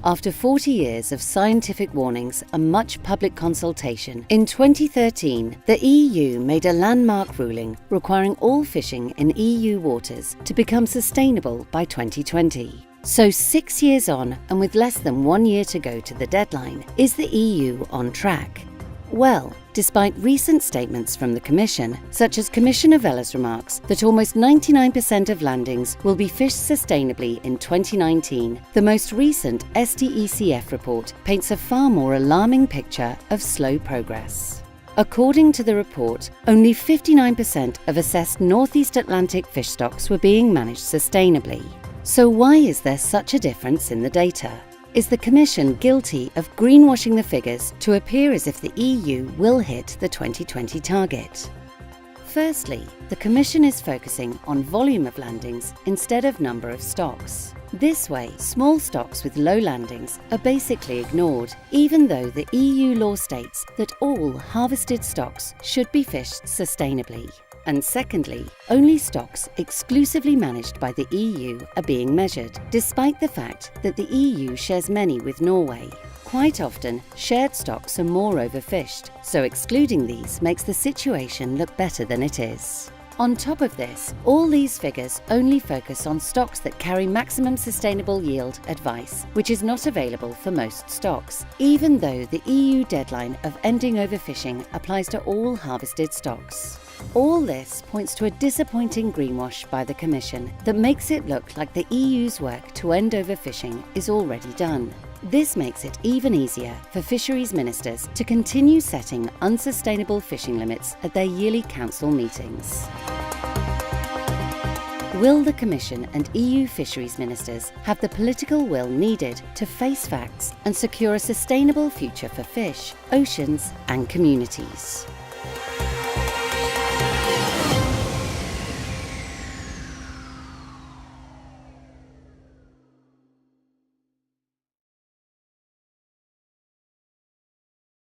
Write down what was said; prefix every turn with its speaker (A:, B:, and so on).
A: After 40 years of scientific warnings and much public consultation, in 2013, the EU made a landmark ruling requiring all fishing in EU waters to become sustainable by 2020. So 6 years on, and with less than 1 year to go to the deadline, is the EU on track? Well, despite recent statements from the Commission, such as Commissioner Vella's remarks that almost 99% of landings will be fished sustainably in 2019, the most recent STECF report paints a far more alarming picture of slow progress. According to the report, only 59% of assessed Northeast Atlantic fish stocks were being managed sustainably. So why is there such a difference in the data? Is the Commission guilty of greenwashing the figures to appear as if the EU will hit the 2020 target? Firstly, the Commission is focusing on volume of landings instead of number of stocks. This way, small stocks with low landings are basically ignored, even though the EU law states that all harvested stocks should be fished sustainably. And secondly, only stocks exclusively managed by the EU are being measured, despite the fact that the EU shares many with Norway. Quite often, shared stocks are more overfished, so excluding these makes the situation look better than it is. On top of this, all these figures only focus on stocks that carry maximum sustainable yield advice, which is not available for most stocks, even though the EU deadline of ending overfishing applies to all harvested stocks. All this points to a disappointing greenwash by the Commission that makes it look like the EU's work to end overfishing is already done. This makes it even easier for fisheries ministers to continue setting unsustainable fishing limits at their yearly council meetings. Will the Commission and EU fisheries ministers have the political will needed to face facts and secure a sustainable future for fish, oceans and communities?